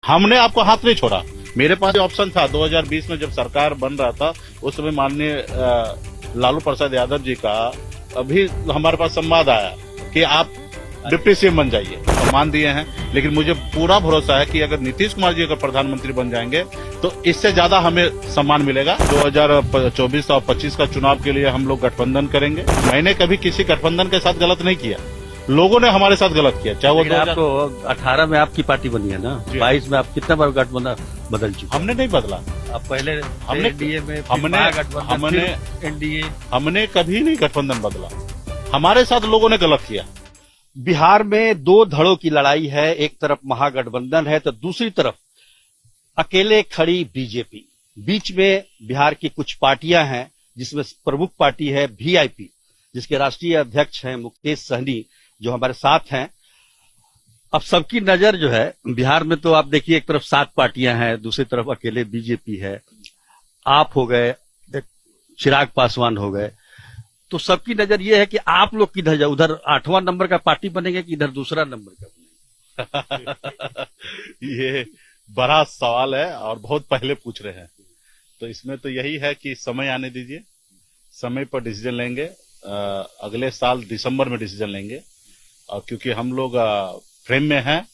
हमने आपको हाथ नहीं छोड़ा। मेरे पास ऑप्शन था 2020 में जब सरकार बन रहा था, उस समय माननीय लालू प्रसाद यादव जी का अभी हमारे पास संवाद आया कि आप डिप्टी सीएम बन जाइए, तो मान दिए हैं। लेकिन मुझे पूरा भरोसा है कि अगर नीतीश कुमार जी अगर प्रधानमंत्री बन जाएंगे तो इससे ज्यादा हमें सम्मान मिलेगा। 2024 और 25 का चुनाव के लिए हम लोग गठबंधन करेंगे। मैंने कभी किसी गठबंधन के साथ गलत नहीं किया, लोगों ने हमारे साथ गलत किया। चाहे वो आपको 18 में आपकी पार्टी बनी है ना, 22 में आप कितना बार गठबंधन बदल चुके? हमने नहीं बदला। आप पहले हमने एनडीए में, हमने एनडीए, हमने कभी नहीं गठबंधन बदला। हमारे साथ लोगों ने गलत किया। बिहार में दो धड़ों की लड़ाई है, एक तरफ महागठबंधन है तो दूसरी तरफ अकेले खड़ी बीजेपी। बीच में बिहार की कुछ पार्टियां हैं, जिसमें प्रमुख पार्टी है वीआईपी, जिसके राष्ट्रीय अध्यक्ष हैं मुकेश सहनी, जो हमारे साथ हैं। अब सबकी नजर जो है बिहार में, तो आप देखिए एक तरफ 7 पार्टियां हैं, दूसरी तरफ अकेले बीजेपी है, आप हो गए, चिराग पासवान हो गए, तो सबकी नजर ये है कि आप लोग किधर जाए, उधर 8वां नंबर का पार्टी बनेंगे कि इधर दूसरा नंबर का बनेंगे? ये बड़ा सवाल है और बहुत पहले पूछ रहे हैं, तो इसमें तो यही है कि समय आने दीजिए, समय पर डिसीजन लेंगे। अगले साल दिसंबर में डिसीजन लेंगे, और क्योंकि हम लोग फ्रेम में हैं,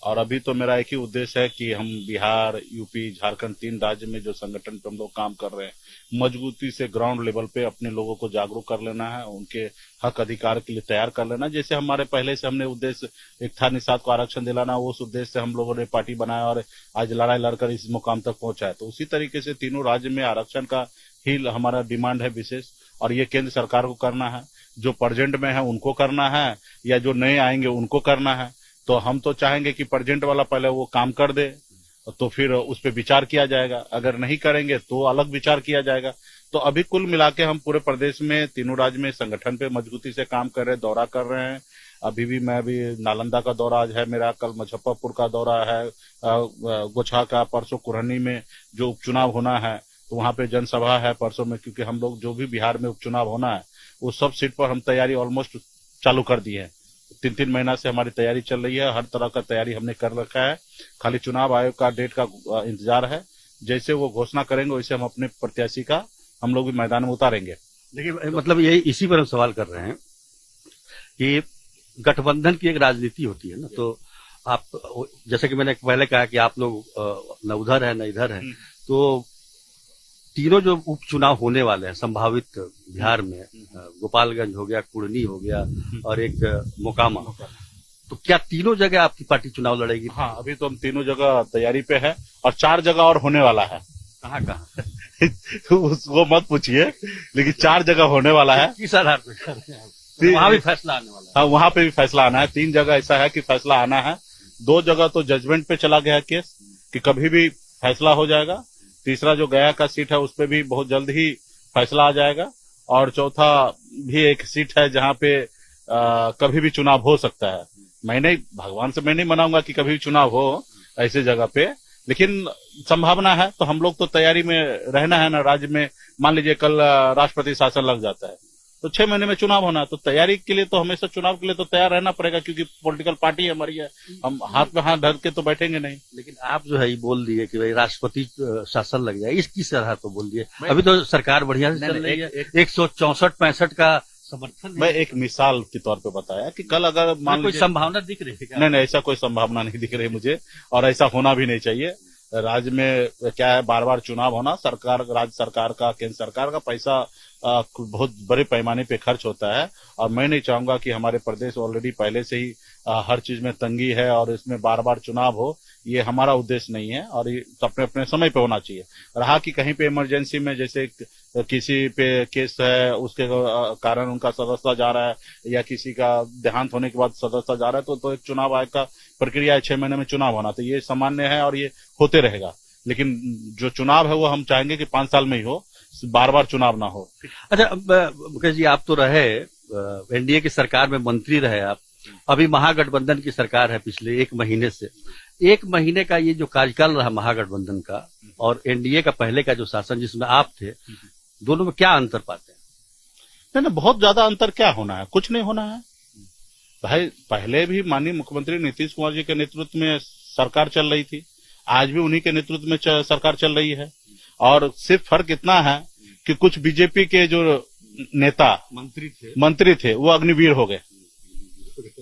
और अभी तो मेरा एक ही उद्देश्य है कि हम बिहार, यूपी, झारखंड 3 राज्य में जो संगठन पे हम लोग काम कर रहे हैं, मजबूती से ग्राउंड लेवल पे अपने लोगों को जागरूक कर लेना है, उनके हक अधिकार के लिए तैयार कर लेना। जैसे हमारे पहले से हमने उद्देश्य एक था निषाद को आरक्षण दिलाना, उस उद्देश्य से हम लोगों ने पार्टी बनाया और आज लड़ाई लड़कर इस मुकाम तक पहुंचा है। तो उसी तरीके से तीनों राज्य में आरक्षण का ही हमारा डिमांड है विशेष, और ये केंद्र सरकार को करना है। जो प्रेजेंट में है उनको करना है, या जो नए आएंगे उनको करना है। तो हम तो चाहेंगे कि प्रेजेंट वाला पहले वो काम कर दे, तो फिर उस पर विचार किया जाएगा। अगर नहीं करेंगे तो अलग विचार किया जाएगा। तो अभी कुल मिला के हम पूरे प्रदेश में तीनों राज्य में संगठन पे मजबूती से काम कर रहे हैं, दौरा कर रहे हैं। अभी भी मैं भी नालंदा का दौरा आज है मेरा, कल मुजफ्फरपुर का दौरा है, गोछा का, परसों कुरहनी में जो उपचुनाव होना है तो वहां पे जनसभा है परसों में। क्योंकि हम लोग जो भी बिहार में उपचुनाव होना है वो सब सीट पर हम तैयारी ऑलमोस्ट चालू कर दी है। 3-3 महीना से हमारी तैयारी चल रही है, हर तरह का तैयारी हमने कर रखा है। खाली चुनाव आयोग का डेट का इंतजार है, जैसे वो घोषणा करेंगे वैसे हम अपने प्रत्याशी का हम लोग भी मैदान में उतारेंगे। देखिए, मतलब यही इसी पर हम सवाल कर रहे हैं कि गठबंधन की एक राजनीति होती है ना, तो आप, जैसे कि मैंने पहले कहा कि आप लोग न उधर है न इधर है, तो तीनों जो उपचुनाव होने वाले हैं संभावित बिहार में, गोपालगंज हो गया, कुढ़नी हो गया और एक मोकामा, तो क्या तीनों जगह आपकी पार्टी चुनाव लड़ेगी? हाँ, अभी तो हम तीनों जगह तैयारी पे है और 4 जगह और होने वाला है। कहाँ वो मत पूछिए, लेकिन 4 जगह होने वाला है। किस आधार पर कर रहे हैं? वहां भी फैसला आने वाला है? हाँ, वहां पे भी फैसला आना है। 3 जगह ऐसा है कि फैसला आना है। 2 जगह तो जजमेंट पे चला गया है केस, कि कभी भी फैसला हो जाएगा। तीसरा जो गया का सीट है उस पे भी बहुत जल्द ही फैसला आ जाएगा, और चौथा भी एक सीट है जहां पे कभी भी चुनाव हो सकता है। भगवान से मैं नहीं मनाऊंगा कि कभी भी चुनाव हो ऐसे जगह पे, लेकिन संभावना है। तो हम लोग तो तैयारी में रहना है ना। राज्य में मान लीजिए कल राष्ट्रपति शासन लग जाता है तो 6 महीने में चुनाव होना है, तो तैयारी के लिए तो हमेशा चुनाव के लिए तो तैयार रहना पड़ेगा, क्योंकि पॉलिटिकल पार्टी हमारी है, हम हाथ में हाथ धर के तो बैठेंगे नहीं। लेकिन आप जो है ये बोल दिए कि भाई राष्ट्रपति शासन लग जाए, इस किस तरह तो बोल दिए? अभी तो सरकार बढ़िया से चल रही है, 164-65 का समर्थन। मैं एक मिसाल के तौर पे बताया कि कल अगर मान कोई संभावना दिख रही है? नहीं, ऐसा कोई संभावना नहीं दिख रही मुझे, और ऐसा होना भी नहीं चाहिए। राज्य में क्या है, बार बार चुनाव होना, सरकार, राज्य सरकार का, केंद्र सरकार का पैसा बहुत बड़े पैमाने पे खर्च होता है, और मैं नहीं चाहूंगा कि हमारे प्रदेश ऑलरेडी पहले से ही हर चीज में तंगी है और इसमें बार बार चुनाव हो। ये हमारा उद्देश्य नहीं है, और ये अपने अपने समय पे होना चाहिए। रहा कि कहीं पे इमरजेंसी में जैसे किसी पे केस है, उसके कारण उनका सदस्यता जा रहा है, या किसी का देहांत होने के बाद सदस्यता जा रहा है, तो एक चुनाव आयोग का प्रक्रिया है, 6 महीने में चुनाव होना, तो ये सामान्य है और ये होते रहेगा। लेकिन जो चुनाव है वो हम चाहेंगे कि 5 साल में ही हो, बार बार चुनाव ना हो। अच्छा, मुकेश जी, आप तो रहे एनडीए की सरकार में, मंत्री रहे आप, अभी महागठबंधन की सरकार है पिछले 1 महीने से। 1 महीने का ये जो कार्यकाल रहा महागठबंधन का और एनडीए का पहले का जो शासन जिसमें आप थे, दोनों में क्या अंतर पाते हैं? नहीं, बहुत ज्यादा अंतर क्या होना है, कुछ नहीं होना है भाई। पहले भी माननीय मुख्यमंत्री नीतीश कुमार जी के नेतृत्व में सरकार चल रही थी, आज भी उन्हीं के नेतृत्व में सरकार चल रही है। और सिर्फ फर्क इतना है कि कुछ बीजेपी के जो नेता मंत्री थे वो अग्निवीर हो गए,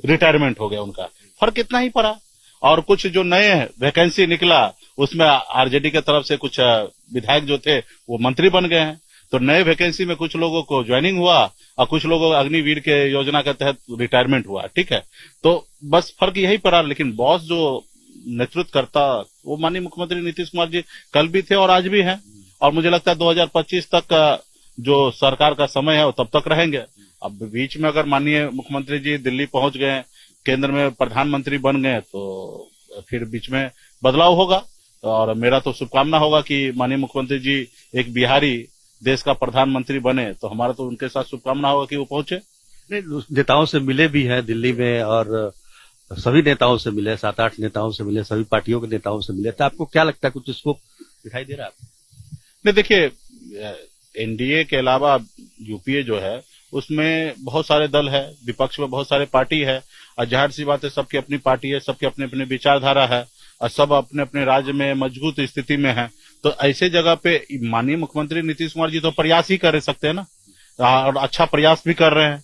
रिटायरमेंट हो गया उनका, फर्क इतना ही पड़ा। और कुछ जो नए वैकेंसी निकला उसमें आरजेडी के तरफ से कुछ विधायक जो थे वो मंत्री बन गए हैं। तो नए वैकेंसी में कुछ लोगों को ज्वाइनिंग हुआ और कुछ लोगों को अग्निवीर के योजना के तहत रिटायरमेंट हुआ, ठीक है। तो बस फर्क यही पड़ा। लेकिन बॉस जो नेतृत्व करता वो माननीय मुख्यमंत्री नीतीश कुमार जी कल भी थे और आज भी हैं। और मुझे लगता है 2025 तक का जो सरकार का समय है वो तब तक रहेंगे। अब बीच में अगर माननीय मुख्यमंत्री जी दिल्ली पहुंच गए, केंद्र में प्रधानमंत्री बन गए, तो फिर बीच में बदलाव होगा। और मेरा तो शुभकामना होगा कि माननीय मुख्यमंत्री जी एक बिहारी देश का प्रधानमंत्री बने, तो हमारा तो उनके साथ शुभकामना होगा कि वो पहुंचे। नेताओं से मिले भी हैं दिल्ली में, और सभी नेताओं से मिले, 7-8 नेताओं से मिले, सभी पार्टियों के नेताओं से मिले। तो आपको क्या लगता है, कुछ स्कोप दिखाई दे रहा है? नहीं, देखिए, एनडीए के अलावा यूपीए जो है उसमें बहुत सारे दल है, विपक्ष में बहुत सारे पार्टी है, और जाहिर सी बात है सबकी अपनी पार्टी है, सबकी अपने अपने विचारधारा है, और सब अपने अपने राज्य में मजबूत स्थिति में है। तो ऐसे जगह पे माननीय मुख्यमंत्री नीतीश कुमार जी तो प्रयास ही कर सकते हैं ना, और अच्छा प्रयास भी कर रहे हैं।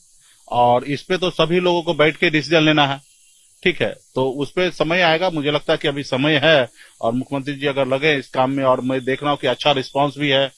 और इस पे तो सभी लोगों को बैठ के डिसीजन लेना है, ठीक है। तो उस पे समय आएगा, मुझे लगता है कि अभी समय है। और मुख्यमंत्री जी अगर लगे इस काम में, और मैं देख रहा हूँ कि अच्छा रिस्पांस भी है।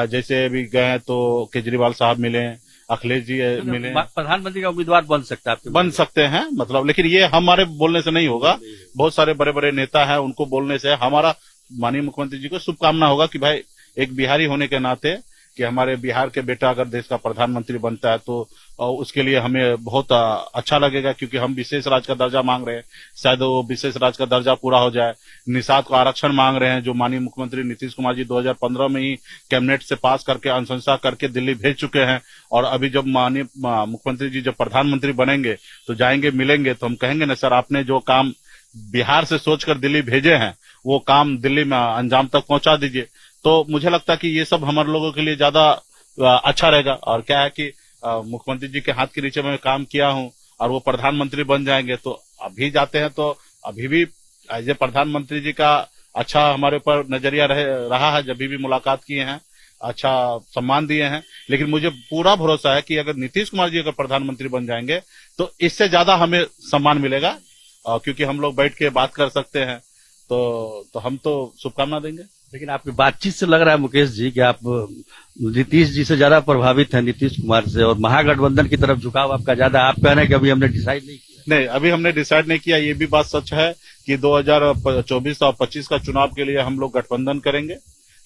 जैसे अभी गए तो केजरीवाल साहब मिले, अखिलेश जी मिले। प्रधानमंत्री का उम्मीदवार बन सकता है, बन सकते हैं, मतलब, लेकिन ये हमारे बोलने से नहीं होगा। बहुत सारे बड़े बड़े नेता हैं, उनको बोलने से। हमारा माननीय मुख्यमंत्री जी को शुभकामना होगा कि भाई एक बिहारी होने के नाते कि हमारे बिहार के बेटा अगर देश का प्रधानमंत्री बनता है तो उसके लिए हमें बहुत अच्छा लगेगा, क्योंकि हम विशेष राज्य का दर्जा मांग रहे हैं। शायद वो विशेष राज्य का दर्जा पूरा हो जाए। निषाद को आरक्षण मांग रहे हैं, जो माननीय मुख्यमंत्री नीतीश कुमार जी 2015 में ही कैबिनेट से पास करके अनुशंसा करके दिल्ली भेज चुके हैं। और अभी जब माननीय मुख्यमंत्री जी जब प्रधानमंत्री बनेंगे तो जाएंगे, मिलेंगे, तो हम कहेंगे ना सर, आपने जो काम बिहार से सोचकर दिल्ली भेजे हैं वो काम दिल्ली में अंजाम तक पहुंचा दीजिए। तो मुझे लगता है कि ये सब हमारे लोगों के लिए ज्यादा अच्छा रहेगा। और क्या है कि मुख्यमंत्री जी के हाथ के नीचे मैं काम किया हूं, और वो प्रधानमंत्री बन जाएंगे तो अभी जाते हैं तो अभी भी एज ए प्रधानमंत्री जी का अच्छा हमारे ऊपर नजरिया रहा है। जब भी मुलाकात किए हैं, अच्छा सम्मान दिए हैं। लेकिन मुझे पूरा भरोसा है कि अगर नीतीश कुमार जी अगर प्रधानमंत्री बन जाएंगे तो इससे ज्यादा हमें सम्मान मिलेगा, क्योंकि हम लोग बैठ के बात कर सकते हैं। तो हम तो शुभकामना देंगे। लेकिन आपकी बातचीत से लग रहा है मुकेश जी कि आप नीतीश जी से ज्यादा प्रभावित हैं, नीतीश कुमार से, और महागठबंधन की तरफ झुकाव आपका ज्यादा। आप कह रहे हैं कि अभी हमने डिसाइड नहीं किया। नहीं, अभी हमने डिसाइड नहीं किया। ये भी बात सच है कि 2024 और 25 का चुनाव के लिए हम लोग गठबंधन करेंगे।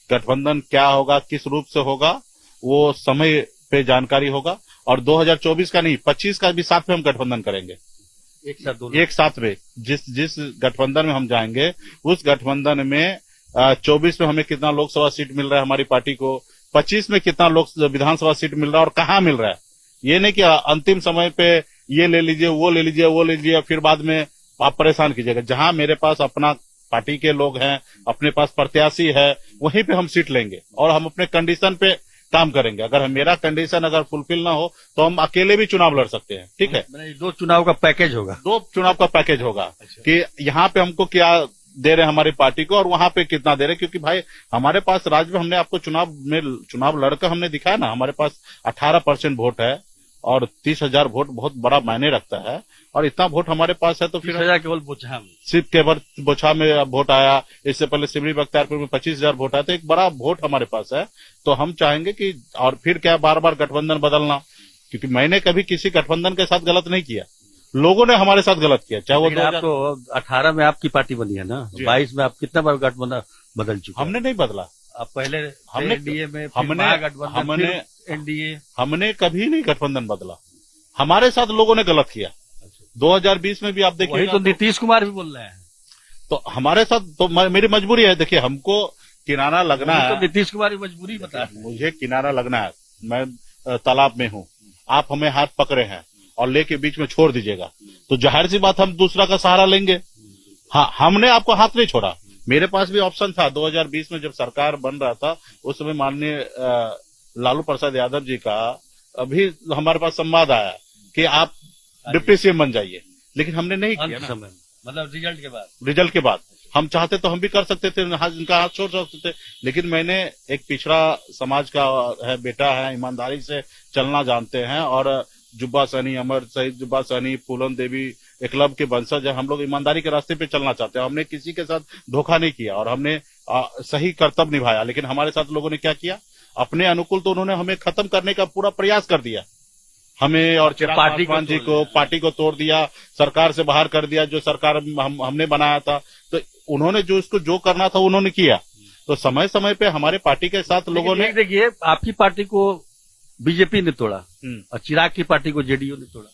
गठबंधन क्या होगा, किस रूप से होगा, वो समय पे जानकारी होगा। और 2024 का नहीं, 25 का भी साथ में हम गठबंधन करेंगे, एक साथ में। जिस गठबंधन में हम जाएंगे उस गठबंधन में 24 में हमें कितना लोकसभा सीट मिल रहा है हमारी पार्टी को, 25 में कितना विधानसभा सीट मिल रहा है और कहाँ मिल रहा है। ये नहीं कि अंतिम समय पे ये ले लीजिए, वो ले लीजिए, वो ले लीजिए, फिर बाद में आप परेशान कीजिएगा। जहां मेरे पास अपना पार्टी के लोग हैं, अपने पास प्रत्याशी है, वहीं पे हम सीट लेंगे और हम अपने कंडीशन पे काम करेंगे। अगर मेरा कंडीशन अगर फुलफिल ना हो तो हम अकेले भी चुनाव लड़ सकते हैं, ठीक है। 2 चुनाव का पैकेज होगा, 2 चुनाव का पैकेज होगा कि यहाँ पे हमको क्या दे रहे हैं हमारी पार्टी को और वहां पे कितना दे रहे हैं। क्योंकि भाई हमारे पास राज्य में हमने आपको चुनाव लड़कर हमने दिखाया ना, हमारे पास 18% वोट है और 30,000 वोट बहुत बड़ा मायने रखता है। और इतना वोट हमारे पास है तो फिर 30,000 केवल बोचहा में, सिर्फ केवल बोचहा में वोट आया। इससे पहले सिमरी बख्तियारपुर में 25,000 वोट आया, तो एक बड़ा वोट हमारे पास है। तो हम चाहेंगे कि, और फिर क्या बार बार गठबंधन बदलना, क्योंकि मैंने कभी किसी गठबंधन के साथ गलत नहीं किया, लोगों ने हमारे साथ गलत किया। चाहे वो 18 में आपकी पार्टी बनी है ना, 22 में आप कितना बार गठबंधन बदल चुके? हमने नहीं बदला। आप पहले हमने एनडीए में, हमने एनडीए, हमने कभी नहीं गठबंधन बदला। हमारे साथ लोगों ने गलत किया। 2020 में भी आप देखिए, वही तो नीतीश कुमार भी बोल रहे हैं। तो हमारे साथ तो मेरी मजबूरी है। देखिए, हमको किनारा लगना है, तो नीतीश कुमार की मजबूरी बता रहे हैं। मुझे किनारा लगना है। मैं तालाब में हूँ, आप हमें हाथ पकड़े हैं और लेके बीच में छोड़ दीजिएगा, तो जाहिर सी बात हम दूसरा का सहारा लेंगे। हाँ, हमने आपको हाथ नहीं छोड़ा। मेरे पास भी ऑप्शन था 2020 में, जब सरकार बन रहा था उस समय माननीय लालू प्रसाद यादव जी का अभी हमारे पास संवाद आया कि आप डिप्टी सीएम बन जाइए, लेकिन हमने नहीं किया ना। मतलब रिजल्ट के बाद हम चाहते तो हम भी कर सकते थे, उनका हाथ छोड़ सकते थे, लेकिन मैंने एक पिछड़ा समाज का है बेटा है, ईमानदारी से चलना जानते हैं, और जुब्बा सहनी, अमर शहीद जुब्बा सहनी, फूलन देवी एकलव्य के वंशज है, हम लोग ईमानदारी के रास्ते पे चलना चाहते हैं। हमने किसी के साथ धोखा नहीं किया और हमने सही कर्तव्य निभाया। लेकिन हमारे साथ लोगों ने क्या किया, अपने अनुकूल तो उन्होंने हमें खत्म करने का पूरा प्रयास कर दिया, हमें और चिराग पासवान जी को, पार्टी को तोड़ दिया, सरकार से बाहर कर दिया, जो सरकार हमने बनाया था। तो उन्होंने जो इसको जो करना था उन्होंने किया। तो समय समय पे हमारे पार्टी के साथ लोगों ने, देखिए आपकी पार्टी को बीजेपी ने तोड़ा और चिराग की पार्टी को जेडीयू ने तोड़ा,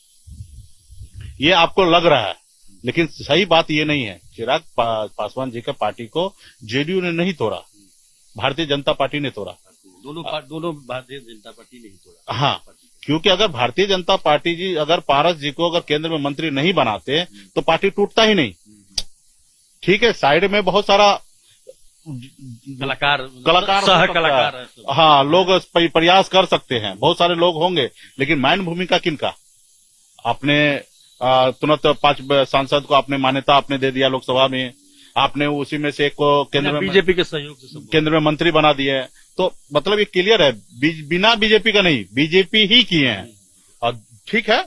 ये आपको लग रहा है, लेकिन सही बात ये नहीं है। चिराग पासवान जी का पार्टी को जेडीयू ने नहीं तोड़ा, भारतीय जनता पार्टी ने तोड़ा। दोनों भारतीय जनता पार्टी ने ही तोड़ा। हाँ, क्योंकि अगर भारतीय जनता पार्टी जी, अगर पारस जी को अगर केंद्र में मंत्री नहीं बनाते तो पार्टी टूटता ही नहीं। ठीक है, साइड में बहुत सारा कलाकार सह कलाकार, हाँ, लोग प्रयास कर सकते हैं, बहुत सारे लोग होंगे, लेकिन मैन भूमिका किनका? आपने तुरंत 5 सांसद को आपने मान्यता आपने दे दिया लोकसभा में, आपने उसी में से एक को केंद्र में, बीजेपी के सहयोग से केंद्र में मंत्री बना दिया है। तो मतलब ये क्लियर है, बिना बीजेपी का नहीं, बीजेपी ही किए हैं। और ठीक है,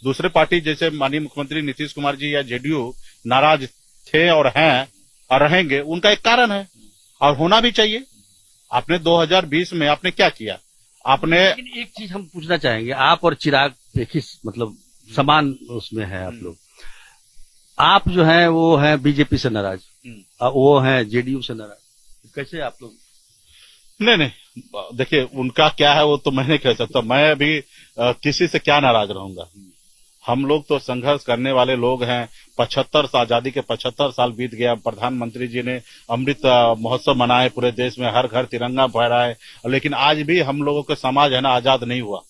दूसरे पार्टी जैसे माननीय मुख्यमंत्री नीतीश कुमार जी या जेडीयू नाराज थे और हैं और रहेंगे, उनका एक कारण है और होना भी चाहिए। आपने 2020 में आपने क्या किया? आपने, लेकिन एक चीज हम पूछना चाहेंगे, आप और चिराग एक ही मतलब समान उसमें है आप लोग, आप जो है वो है बीजेपी से नाराज, वो है जेडीयू से नाराज, कैसे आप लोग? नहीं, देखिए उनका क्या है वो तो मैं नहीं कह सकता, मैं अभी किसी से क्या नाराज रहूंगा। हम लोग तो संघर्ष करने वाले लोग हैं। 75 आजादी के 75 साल बीत गया, प्रधानमंत्री जी ने अमृत महोत्सव मनाए, पूरे देश में हर घर तिरंगा फहराए, लेकिन आज भी हम लोगों का समाज है ना आजाद नहीं हुआ।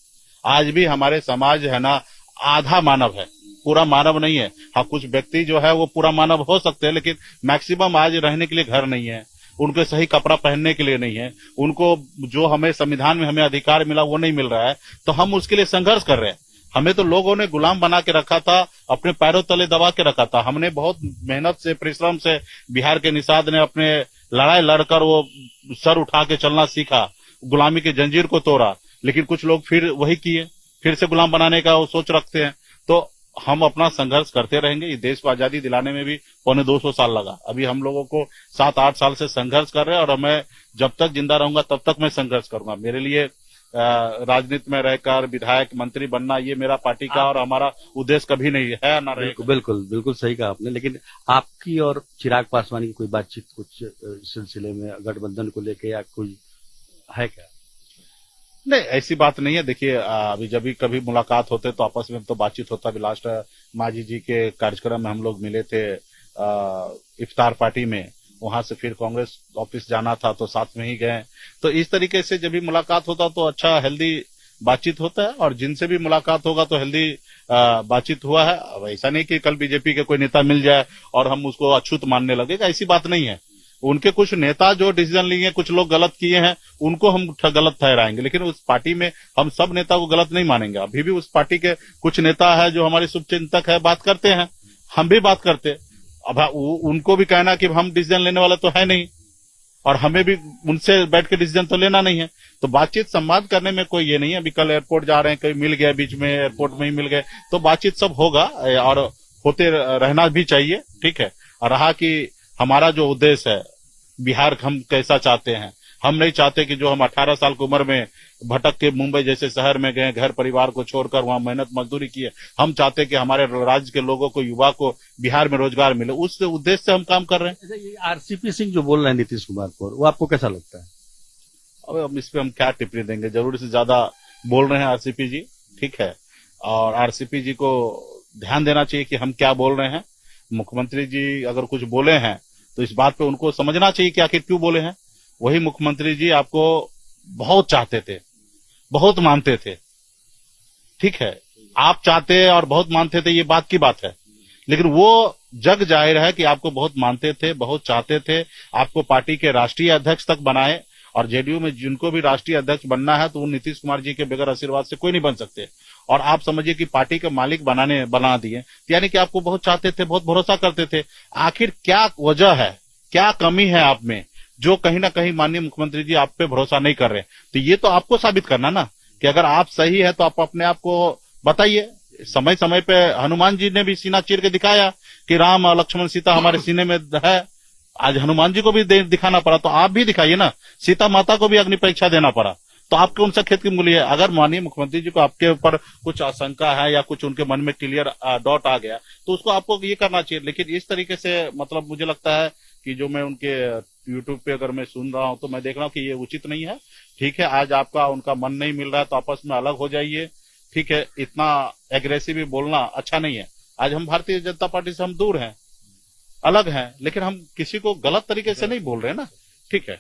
आज भी हमारे समाज है ना आधा मानव है, पूरा मानव नहीं है। हाँ, कुछ व्यक्ति जो है वो पूरा मानव हो सकते हैं, लेकिन मैक्सिमम आज रहने के लिए घर नहीं है, उनको सही कपड़ा पहनने के लिए नहीं है, उनको जो हमें संविधान में हमें अधिकार मिला वो नहीं मिल रहा है। तो हम उसके लिए संघर्ष कर रहे हैं। हमें तो लोगों ने गुलाम बना के रखा था, अपने पैरों तले दबा के रखा था। हमने बहुत मेहनत से, परिश्रम से, बिहार के निषाद ने अपने लड़ाई लड़कर वो सर उठा के चलना सीखा, गुलामी की जंजीर को तोड़ा, लेकिन कुछ लोग फिर वही किए, फिर से गुलाम बनाने का वो सोच रखते हैं। तो हम अपना संघर्ष करते रहेंगे। इस देश को आजादी दिलाने में भी 250 साल लगा, अभी हम लोगों को 7-8 साल से संघर्ष कर रहे हैं, और मैं जब तक जिंदा रहूंगा तब तक मैं संघर्ष करूंगा। मेरे लिए राजनीति में रहकर विधायक मंत्री बनना ये मेरा पार्टी का और हमारा उद्देश्य कभी नहीं है ना रहेगा। बिल्कुल सही कहा आपने। लेकिन आपकी और चिराग पासवान की कोई बातचीत कुछ सिलसिले में गठबंधन को लेके या कोई है क्या? नहीं, ऐसी बात नहीं है। देखिए, अभी जब भी कभी मुलाकात होते तो आपस में तो बातचीत होता। अभी लास्ट मांझी जी के कार्यक्रम में हम लोग मिले थे इफ्तार पार्टी में, वहां से फिर कांग्रेस ऑफिस जाना था तो साथ में ही गए। तो इस तरीके से जब भी मुलाकात होता तो अच्छा हेल्दी बातचीत होता है, और जिनसे भी मुलाकात होगा तो हेल्दी बातचीत हुआ है। अब ऐसा नहीं कि कल बीजेपी के कोई नेता मिल जाए और हम उसको अछूत मानने लगेगा, ऐसी बात नहीं है। उनके कुछ नेता जो डिसीजन लिए, कुछ लोग गलत किए हैं, उनको हम गलत ठहराएंगे, लेकिन उस पार्टी में हम सब नेता को गलत नहीं मानेंगे। अभी भी उस पार्टी के कुछ नेता है जो हमारे शुभचिंतक है, बात करते हैं, हम भी बात करते। अब उनको भी कहना कि हम डिसीजन लेने वाला तो है नहीं, और हमें भी उनसे बैठ के डिसीजन तो लेना नहीं है। तो बातचीत संवाद करने में कोई ये नहीं है। अभी कल एयरपोर्ट जा रहे हैं, कोई मिल गया बीच में, एयरपोर्ट में ही मिल गए, तो बातचीत सब होगा और होते रहना भी चाहिए। ठीक है। और रहा कि हमारा जो उद्देश्य है, बिहार हम कैसा चाहते हैं, हम नहीं चाहते कि जो हम 18 साल की उम्र में भटक के मुंबई जैसे शहर में गए, घर परिवार को छोड़कर वहां मेहनत मजदूरी की है। हम चाहते कि हमारे राज्य के लोगों को, युवा को बिहार में रोजगार मिले। उस उद्देश्य से हम काम कर रहे हैं। ये आरसीपी सिंह जो बोल रहे हैं नीतीश कुमार पर, वो आपको कैसा लगता है? अब हम इस पे हम क्या टिप्पणी देंगे, जरूरी से ज्यादा बोल रहे हैं आरसीपी जी। ठीक है, और आरसीपी जी को ध्यान देना चाहिए कि हम क्या बोल रहे हैं। मुख्यमंत्री जी अगर कुछ बोले हैं तो इस बात पे उनको समझना चाहिए कि आखिर क्यों बोले हैं। वही मुख्यमंत्री जी आपको बहुत चाहते थे, बहुत मानते थे। ठीक है, आप चाहते और बहुत मानते थे, ये बात की बात है, लेकिन वो जग जाहिर है कि आपको बहुत मानते थे, बहुत चाहते थे। आपको पार्टी के राष्ट्रीय अध्यक्ष तक बनाए, और जेडीयू में जिनको भी राष्ट्रीय अध्यक्ष बनना है तो वो नीतीश कुमार जी के बगैर आशीर्वाद से कोई नहीं बन सकते। और आप समझिए कि पार्टी के मालिक बना दिए, यानी कि आपको बहुत चाहते थे, बहुत भरोसा करते थे। आखिर क्या वजह है क्या कमी है आप में, जो कहीं ना कहीं माननीय मुख्यमंत्री जी आप पे भरोसा नहीं कर रहे। तो ये तो आपको साबित करना ना कि अगर आप सही है तो आप अपने आप को बताइए। समय समय पे हनुमान जी ने भी सीना चीर के दिखाया कि राम और लक्ष्मण सीता हमारे सीने में है। आज हनुमान जी को भी दिखाना पड़ा, तो आप भी दिखाइए ना। सीता माता को भी अग्नि परीक्षा देना पड़ा, तो आपके उनसे खेत की मूल्य है। अगर माननीय मुख्यमंत्री जी को आपके ऊपर कुछ आशंका है या कुछ उनके मन में क्लियर डाउट आ गया, तो उसको आपको ये करना चाहिए। लेकिन इस तरीके से मतलब मुझे लगता है कि जो मैं उनके यूट्यूब पे अगर मैं सुन रहा हूं तो मैं देख रहा हूं कि ये उचित नहीं है। ठीक है, आज आपका उनका मन नहीं मिल रहा है तो आपस में अलग हो जाइए। ठीक है, इतना एग्रेसिव भी बोलना अच्छा नहीं है। आज हम भारतीय जनता पार्टी से हम दूर हैं, अलग हैं, लेकिन हम किसी को गलत तरीके से नहीं बोल रहे ना। ठीक है,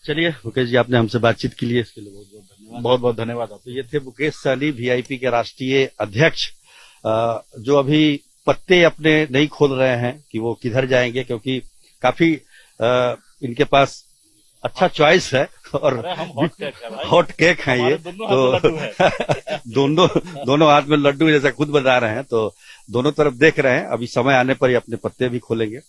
चलिए मुकेश जी, आपने हमसे बातचीत की लिए इसके लिए बहुत बहुत धन्यवाद। बहुत बहुत धन्यवाद। तो ये थे मुकेश सहनी, वीआईपी के राष्ट्रीय अध्यक्ष, जो अभी पत्ते अपने नहीं खोल रहे हैं कि वो किधर जाएंगे, क्योंकि काफी इनके पास अच्छा चॉइस है और हॉट केक है ये। तो दोनों हाथ में लड्डू जैसा खुद बता रहे हैं, तो दोनों तरफ देख रहे हैं। अभी समय आने पर ये अपने पत्ते भी खोलेंगे।